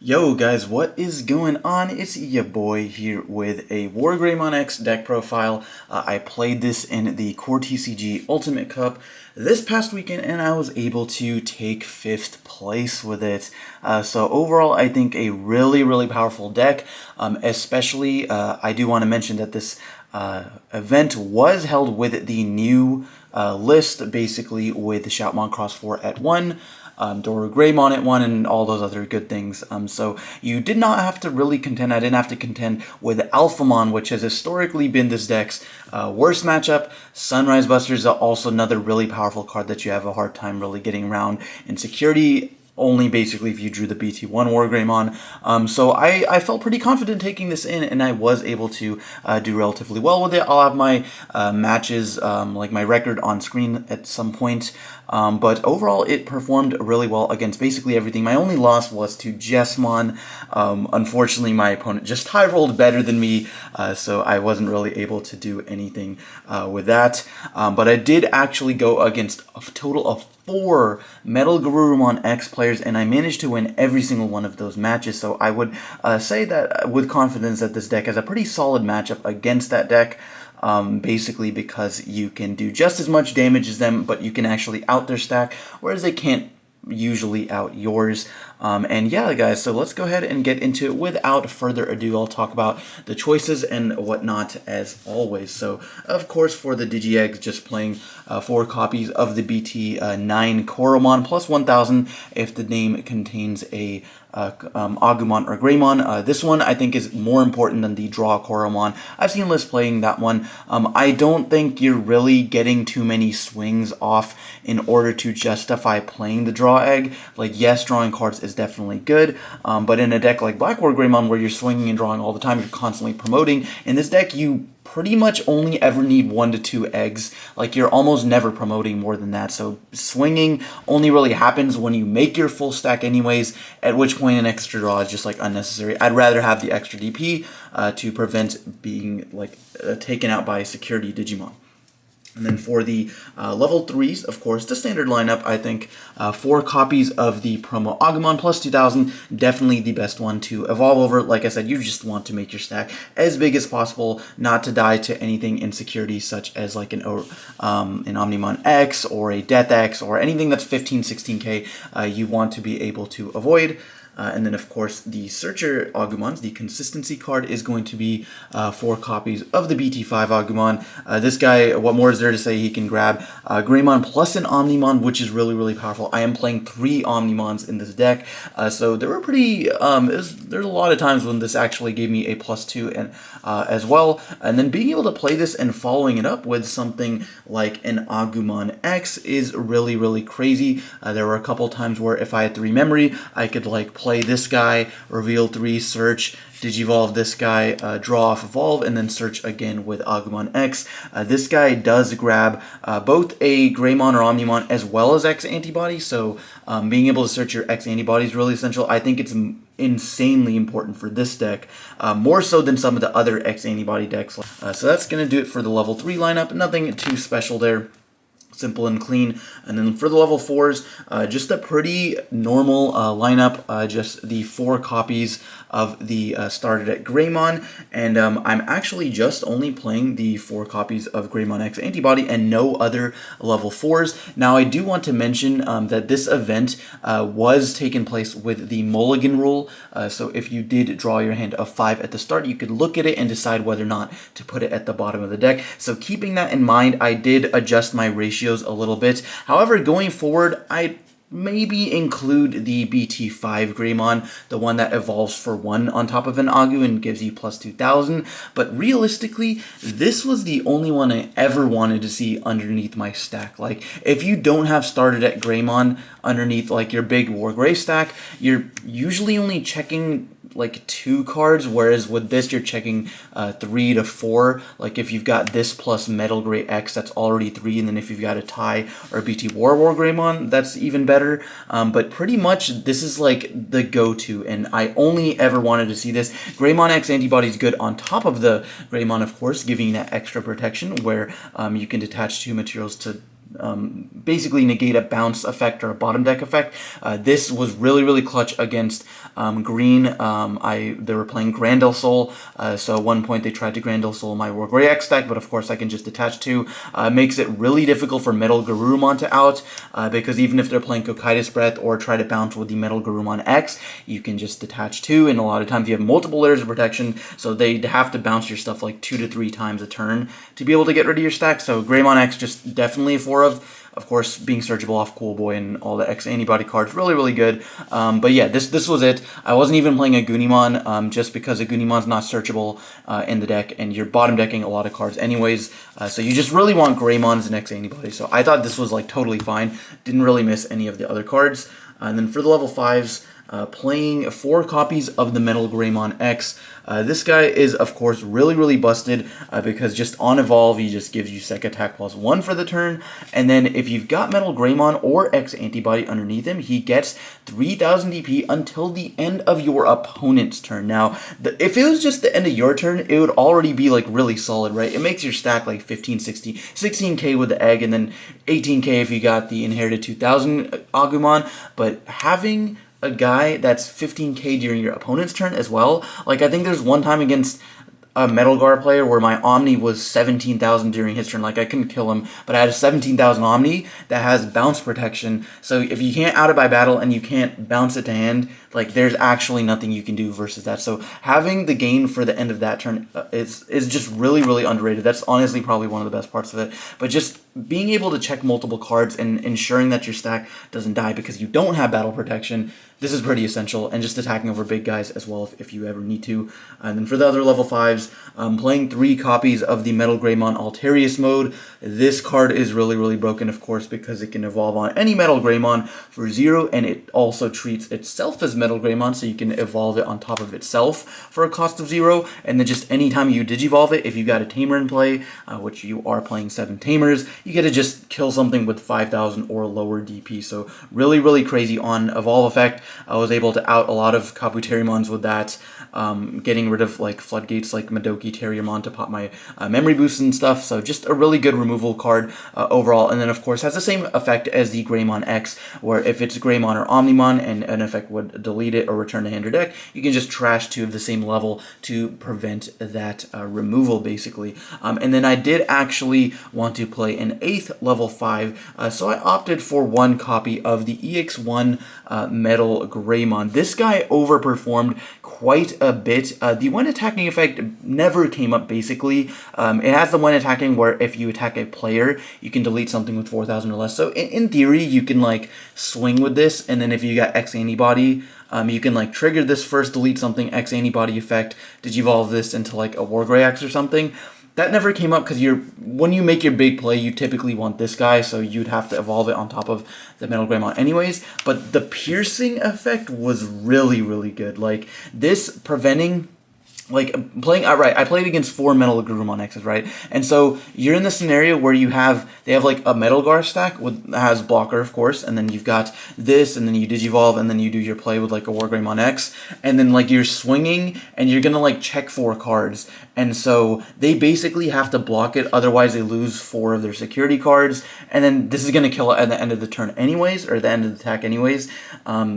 Yo guys, what is going on? It's your boy here with a Wargreymon X deck profile. I played this in the Core TCG Ultimate Cup this past weekend and I was able to take 5th place with it. So overall I think a really powerful deck, especially I do want to mention that this event was held with the new list, basically with Shoutmon Cross 4 at 1. Wargreymon at 1 and all those other good things. So you did not have to really contend. I didn't have to contend with Alphamon, which has historically been this deck's worst matchup. Sunrise Buster is also another really powerful card that you have a hard time really getting around in security. Only basically if you drew the BT1 Wargreymon. So I felt pretty confident taking this in, and I was able to do relatively well with it. I'll have my matches, like my record on screen at some point. But overall, it performed really well against basically everything. My only loss was to Jessmon. Unfortunately, my opponent just high rolled better than me, so I wasn't really able to do anything with that. But I did actually go against a total of 4 Metal Garurumon X players, and I managed to win every single one of those matches. So I would say that with confidence that this deck has a pretty solid matchup against that deck. Basically because you can do just as much damage as them, but you can actually out their stack, whereas they can't usually out yours. And yeah, guys, so let's go ahead and get into it. Without further ado, I'll talk about the choices and whatnot as always. So, of course, for the Digi-Eggs, just playing 4 copies of the BT9 Koromon plus 1000 if the name contains a Agumon or Greymon. This one I think is more important than the Draw Koromon. I've seen lists playing that one. I don't think you're really getting too many swings off in order to justify playing the Draw Egg. Like, yes, drawing cards is definitely good, but in a deck like Black Wargreymon where you're swinging and drawing all the time, you're constantly promoting. In this deck, you pretty much only ever need 1 to 2 eggs. Like, you're almost never promoting more than that. So swinging only really happens when you make your full stack anyways, at which point an extra draw is just like unnecessary. I'd rather have the extra DP to prevent being like taken out by security Digimon. And then for the level 3s, of course, the standard lineup, I think 4 copies of the promo Agumon plus 2000, definitely the best one to evolve over. Like I said, you just want to make your stack as big as possible, not to die to anything in security, such as like an Omnimon X or a Death X or anything that's 15, 16k, you want to be able to avoid. And then, of course, the Searcher Agumons, the Consistency card, is going to be 4 copies of the BT5 Agumon. This guy, what more is there to say? He can grab Greymon plus an Omnimon, which is really powerful. I am playing 3 Omnimons in this deck, so there were pretty... there's a lot of times when this actually gave me a +2 and as well. And then being able to play this and following it up with something like an Agumon X is really crazy. There were a couple times where if I had 3 memory, I could like play this guy, reveal 3, search, Digivolve this guy, draw off Evolve, and then search again with Agumon X. This guy does grab both a Greymon or Omnimon as well as X antibody, so being able to search your X antibody is really essential. I think it's insanely important for this deck, more so than some of the other X antibody decks. So that's going to do it for the level 3 lineup. Nothing too special there. Simple and clean. And then for the level 4s, just a pretty normal lineup, just the 4 copies of the started at Greymon, and I'm actually just only playing the 4 copies of Greymon X Antibody and no other level 4s. Now I do want to mention that this event was taking place with the Mulligan rule, so if you did draw your hand of 5 at the start, you could look at it and decide whether or not to put it at the bottom of the deck. So keeping that in mind, I did adjust my ratio a little bit. However, going forward, I maybe include the BT5 Greymon, the one that evolves for 1 on top of an Agu and gives you plus 2000, but realistically, this was the only one I ever wanted to see underneath my stack. Like, if you don't have started at Greymon underneath like your big Wargrey stack, you're usually only checking like 2 cards, whereas with this you're checking 3 to 4. Like if you've got this plus Metal Grey X, that's already 3, and then if you've got a tie or a BT Wargreymon, that's even better. But pretty much this is like the go-to, and I only ever wanted to see this. Greymon X antibody is good on top of the Greymon, of course, giving that extra protection where you can detach 2 materials to basically negate a bounce effect or a bottom deck effect. This was really clutch against Green, they were playing Grandel Soul, so at one point they tried to Grandel Soul my Wargreymon X deck, but of course I can just attach 2. Makes it really difficult for Metal Garurumon to out, because even if they're playing Cocytus Breath or try to bounce with the Metal Garurumon X, you can just detach 2, and a lot of times you have multiple layers of protection, so they'd have to bounce your stuff like 2 to 3 times a turn to be able to get rid of your stack. So Greymon X just definitely a 4 of course, being searchable off Cool Boy and all the X antibody cards, really, really good. But yeah, this was it. I wasn't even playing a Goonimon, just because a Goonimon's not searchable in the deck, and you're bottom decking a lot of cards anyways. So you just really want Greymons and X antibody. So I thought this was like totally fine. Didn't really miss any of the other cards. And then for the level 5s, playing 4 copies of the Metal Greymon X. This guy is, of course, really, really busted, because just on Evolve, he just gives you Sec Attack +1 for the turn, and then if you've got Metal Greymon or X Antibody underneath him, he gets 3000 DP until the end of your opponent's turn. Now, if it was just the end of your turn, it would already be, like, really solid, right? It makes your stack, like, 15, 16, 16k with the Egg, and then 18k if you got the Inherited 2000 Agumon, but having a guy that's 15k during your opponent's turn as well. Like, I think there's one time against a Metal Guard player where my Omni was 17,000 during his turn. Like, I couldn't kill him, but I had a 17,000 Omni that has bounce protection. So if you can't out it by battle and you can't bounce it to hand, like, there's actually nothing you can do versus that. So having the gain for the end of that turn is just really, really underrated. That's honestly probably one of the best parts of it. But just being able to check multiple cards and ensuring that your stack doesn't die because you don't have battle protection, this is pretty essential, and just attacking over big guys as well if you ever need to. And then for the other level 5s, playing 3 copies of the Metal Greymon Alterius mode. This card is really, really broken, of course, because it can evolve on any Metal Greymon for 0, and it also treats itself as Metal Greymon, so you can evolve it on top of itself for a cost of 0, and then just anytime you Digivolve it, if you've got a Tamer in play, which you are playing 7 Tamers, you get to just kill something with 5,000 or lower DP. So really, really crazy on Evolve Effect. I was able to out a lot of Kabuterimons with that, getting rid of like floodgates like Madoki Terriermon to pop my memory boosts and stuff. So just a really good removal card overall. And then of course has the same effect as the Greymon X, where if it's Greymon or Omnimon and an effect would delete it or return to hand or deck, you can just trash 2 of the same level to prevent that removal basically. And then I did actually want to play an 8th level 5, so I opted for 1 copy of the EX1 Metal Greymon. This guy overperformed quite a bit. The when attacking effect never came up basically. It has the when attacking where if you attack a player, you can delete something with 4,000 or less. So in theory, you can like swing with this, and then if you got X antibody, you can like trigger this first, delete something, X antibody effect, Digivolve this into like a Wargrey X or something. That never came up because when you make your big play, you typically want this guy, so you'd have to evolve it on top of the Metal Greymon anyways. But the piercing effect was really, really good. Like, this preventing, like, playing, right, I played against 4 Metal Garurumon X's, right? And so you're in the scenario where they have like a Metal Gar stack has blocker, of course, and then you've got this, and then you Digivolve, and then you do your play with like a Wargreymon X, and then like you're swinging, and you're gonna like check 4 cards, and so they basically have to block it, otherwise they lose 4 of their security cards, and then this is gonna kill it at the end of the turn anyways, or the end of the attack anyways.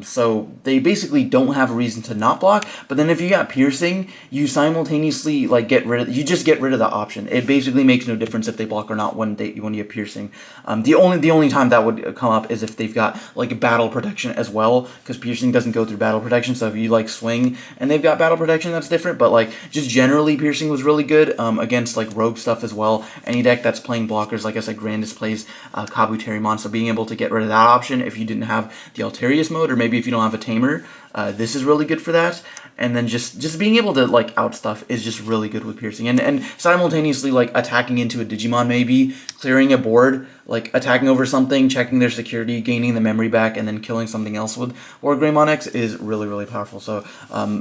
So they basically don't have a reason to not block, but then if you got piercing, you simultaneously like you just get rid of the option. It basically makes no difference if they block or not when you have piercing. The only time that would come up is if they've got like battle protection as well, because piercing doesn't go through battle protection. So if you like swing and they've got battle protection, that's different. But like just generally, piercing was really good against like rogue stuff as well. Any deck that's playing blockers, like I said, Grandis plays Kabuterimon, so being able to get rid of that option if you didn't have the Alterius mode, or maybe if you don't have a Tamer, this is really good for that. And then just being able to like out stuff is just really good with piercing, and simultaneously like attacking into a Digimon, maybe clearing a board, like attacking over something, checking their security, gaining the memory back, and then killing something else with Wargreymon X is really, really powerful. So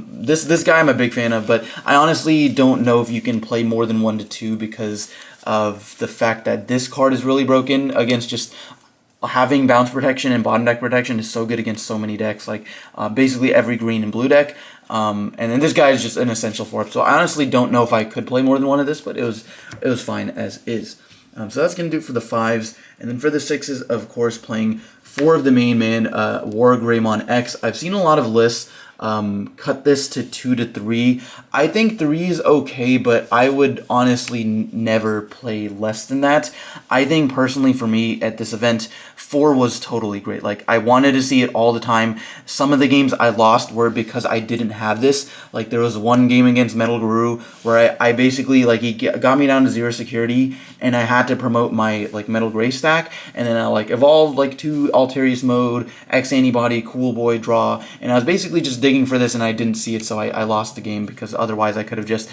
this guy I'm a big fan of, but I honestly don't know if you can play more than 1 to 2 because of the fact that this card is really broken against just having bounce protection and bottom deck protection is so good against so many decks, like basically every green and blue deck. And then this guy is just an essential for it. So I honestly don't know if I could play more than 1 of this, but it was fine as is. So that's going to do it for the 5s. And then for the 6s, of course, playing 4 of the main man, Wargreymon X. I've seen a lot of lists cut this to 2 to 3. I think 3 is okay, but I would honestly never play less than that. I think personally for me at this event, 4 was totally great. Like, I wanted to see it all the time. Some of the games I lost were because I didn't have this. Like, there was one game against Metal Guru where I basically, like, he got me down to 0 security, and I had to promote my, like, Metal Gray stack, and then I, like, evolved, like, to Alterius mode, X Antibody, Cool Boy, Draw, and I was basically just digging for this, and I didn't see it, so I lost the game, because otherwise I could have just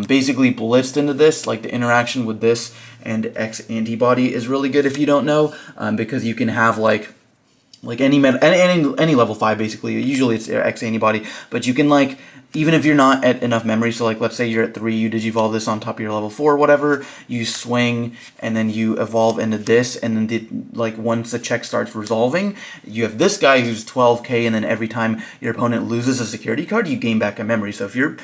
basically blitzed into this. Like, the interaction with this and X Antibody is really good if you don't know, because you can have, like any level 5 basically. Usually it's X Antibody, but you can, like, even if you're not at enough memory, so, like, let's say you're at 3, you digivolve this on top of your level 4 or whatever, you swing, and then you evolve into this, and then, like, once the check starts resolving, you have this guy who's 12k, and then every time your opponent loses a security card, you gain back a memory. So if you're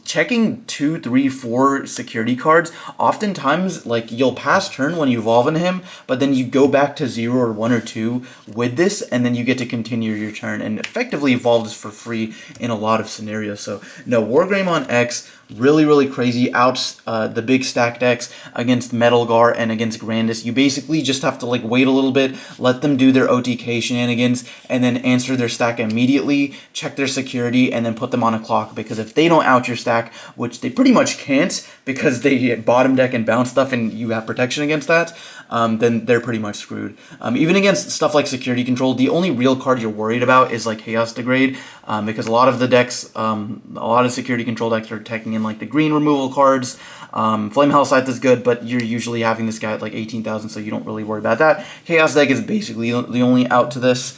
checking 2, 3, 4 security cards, oftentimes, like, you'll pass turn when you evolve into him, but then you go back to 0 or 1 or 2 with this, and then you get to continue your turn and effectively evolve this for free in a lot of scenarios. So no, Wargreymon X, really crazy. Outs the big stack decks against Metalgar and against Grandis. You basically just have to, like, wait a little bit, let them do their OTK shenanigans, and then answer their stack immediately, check their security, and then put them on a clock, because if they don't out your stack, which they pretty much can't because they bottom deck and bounce stuff and you have protection against that, then they're pretty much screwed. Even against stuff like security control, the only real card you're worried about is, like, Chaos Degrade, because a lot of the decks, a lot of security control decks are taking in, like, the green removal cards. Flame Hell Scythe is good, but you're usually having this guy at, like, 18,000, so you don't really worry about that. Chaos deck is basically the only out to this.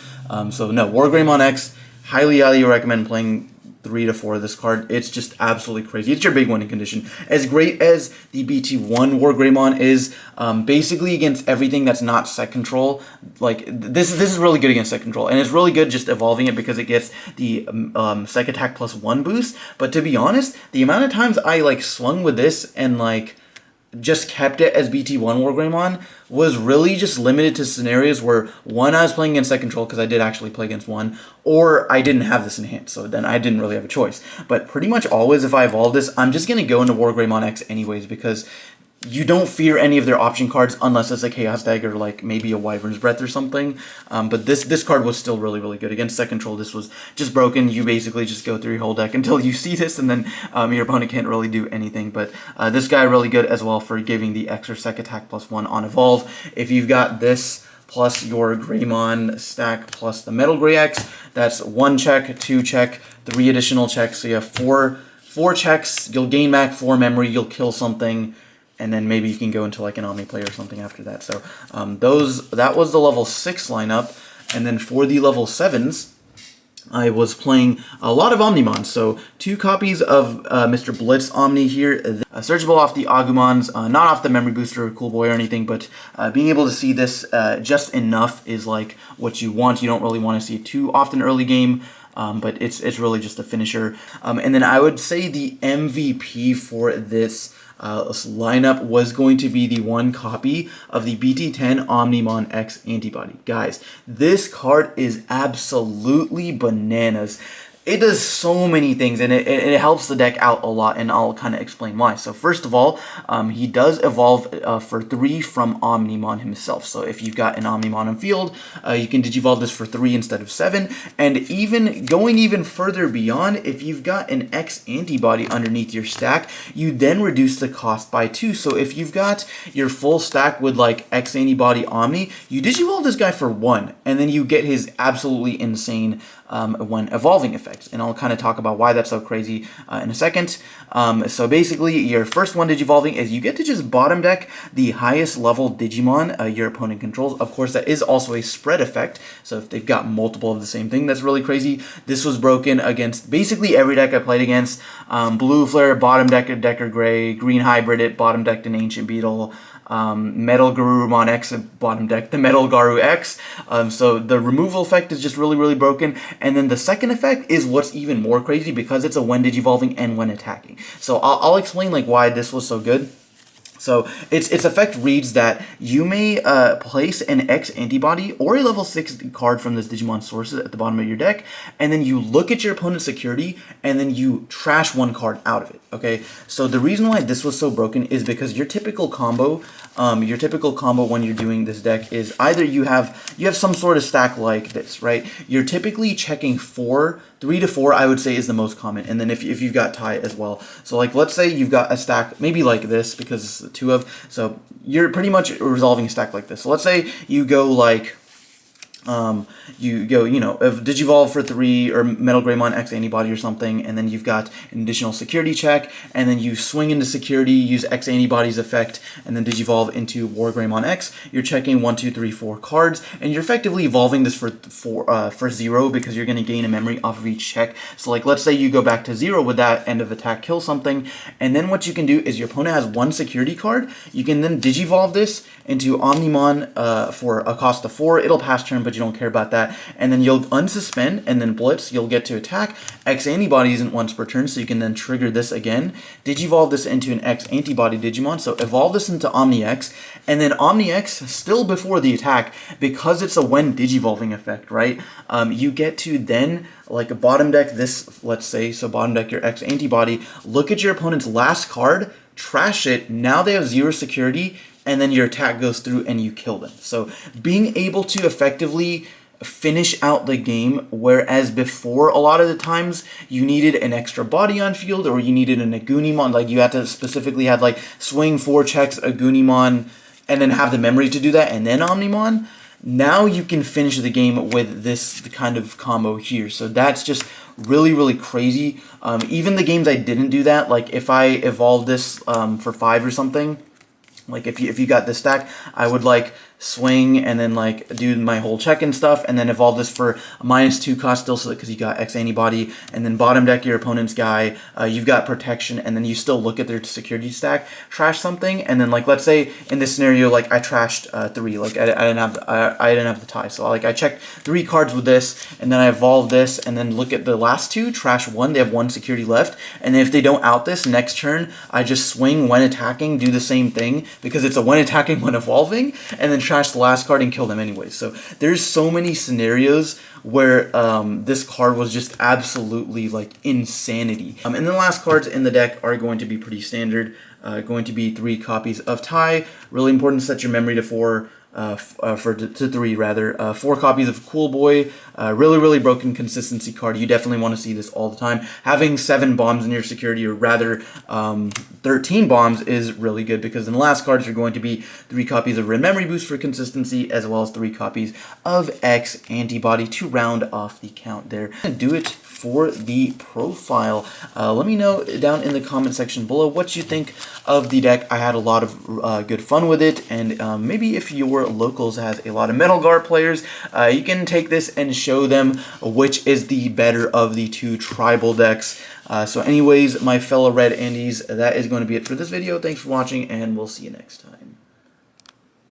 So no, Wargreymon X, highly recommend playing 3 to 4 of this card. It's just absolutely crazy. It's your big winning condition. As great as the BT1 Wargreymon is, basically against everything that's not set control, like, this is really good against set control, and it's really good just evolving it because it gets the sec attack +1 boost. But to be honest, the amount of times I, like, swung with this and, like, just kept it as BT1 Wargreymon was really just limited to scenarios where, one, I was playing against set control, because I did actually play against one, or I didn't have this in hand, so then I didn't really have a choice. But pretty much always, if I evolve this, I'm just going to go into Wargreymon X anyways, because you don't fear any of their option cards unless it's a Chaos Dagger, like maybe a Wyvern's Breath or something. But this card was still really good. Against set control, this was just broken. You basically just go through your whole deck until you see this, and then your opponent can't really do anything. But this guy really good as well for giving the extra sec attack +1 on evolve. If you've got this plus your Greymon stack plus the Metal Gray X, that's 1 check, 2 check, 3 additional checks. So you have four checks. You'll gain back 4 memory. You'll kill something, and then maybe you can go into, like, an Omni play or something after that. So that was the level 6 lineup. And then for the level 7s, I was playing a lot of Omnimons. So 2 copies of Mr. Blitz Omni here, searchable off the Agumons, not off the Memory Booster or Cool Boy or anything, but being able to see this just enough is, like, what you want. You don't really want to see it too often early game. But it's really just a finisher. And then I would say the MVP for this lineup was going to be the 1 copy of the BT10 Omnimon X Antibody. Guys, this card is absolutely bananas. It does so many things, and it helps the deck out a lot, and I'll kind of explain why. So first of all, he does evolve for 3 from Omnimon himself. So if you've got an Omnimon on field, you can digivolve this for 3 instead of 7. And even going even further beyond, if you've got an X Antibody underneath your stack, you then reduce the cost by 2. So if you've got your full stack with, like, X Antibody Omni, you digivolve this guy for 1, and then you get his absolutely insane when evolving effects, and I'll kind of talk about why that's so crazy in a second. So basically, your first one digivolving is you get to just bottom deck the highest level Digimon your opponent controls. Of course, that is also a spread effect, so if they've got multiple of the same thing, that's really crazy. This was broken against basically every deck I played against. Blue Flare, bottom decked Decker Gray, Green Hybrid it, bottom decked an Ancient Beetle, Metal Garurumon X bottom deck, the Metal Garu X. So the removal effect is just really broken. And then the second effect is what's even more crazy because it's a when digivolving and when attacking. So I'll explain, like, why this was so good. So its effect reads that you may place an X antibody or a level 6 card from this Digimon sources at the bottom of your deck, and then you look at your opponent's security, and then you trash one card out of it, okay? So the reason why this was so broken is because your typical combo when you're doing this deck is either you have some sort of stack like this, right? You're typically checking 3 to 4, I would say, is the most common. And then if you've got tie as well. So like, let's say you've got a stack maybe like this, because it's the 2 of, so you're pretty much resolving a stack like this. So let's say you go like, if Digivolve for 3 or Metal Greymon X antibody or something, and then you've got an additional security check, and then you swing into security, use X antibody's effect, and then Digivolve into Wargreymon X. You're checking 1, 2, 3, 4 cards, and you're effectively evolving this for 0, because you're going to gain a memory off of each check. So like, let's say you go back to 0 with that end of attack, kill something, and then what you can do is your opponent has 1 security card. You can then Digivolve this into Omnimon for a cost of 4. It'll pass turn, but you don't care about that. And then you'll unsuspend and then blitz. You'll get to attack. X antibody isn't once per turn, so you can then trigger this again. Digivolve this into an X antibody Digimon. So evolve this into Omni X, and then Omni X still before the attack, because it's a when Digivolving effect, right? You get to then like bottom deck this, let's say, so bottom deck your X antibody, look at your opponent's last card, trash it. Now they have 0 security, and then your attack goes through and you kill them. So being able to effectively finish out the game, whereas before a lot of the times you needed an extra body on field, or you needed an Agunimon, like you had to specifically have like swing 4 checks Agunimon and then have the memory to do that and then Omnimon. Now you can finish the game with this kind of combo here. So that's just really, really crazy. Even the games I didn't do that, like if I evolved this for 5 or something, like if you got this stack, I would like swing and then like do my whole check and stuff, and then evolve this for a -2 cost still, so because you got X antibody, and then bottom deck your opponent's guy, you've got protection, and then you still look at their security stack, trash something, and then like let's say in this scenario, like I trashed 3, like I didn't have the tie, so like I checked 3 cards with this, and then I evolved this, and then look at the last 2, trash 1, they have 1 security left, and if they don't out this next turn, I just swing when attacking, do the same thing, because it's a when attacking, when evolving, and then trash the last card and kill them anyway. So there's so many scenarios where this card was just absolutely like insanity. And then the last cards in the deck are going to be pretty standard. Going to be 3 copies of tie. Really important to set your memory to 4. To 3 rather. 4 copies of Cool Boy. Really, really broken consistency card. You definitely want to see this all the time. Having 7 bombs in your security, or rather 13 bombs, is really good, because in the last cards are going to be 3 copies of Red Memory Boost for consistency, as well as 3 copies of X Antibody to round off the count there. Do it for the profile. Let me know down in the comment section below what you think of the deck. I had a lot of good fun with it, and maybe if your locals has a lot of Metal Guard players, you can take this and show them which is the better of the 2 tribal decks. So anyways, my fellow Red Andes, that is going to be it for this video. Thanks for watching, and we'll see you next time.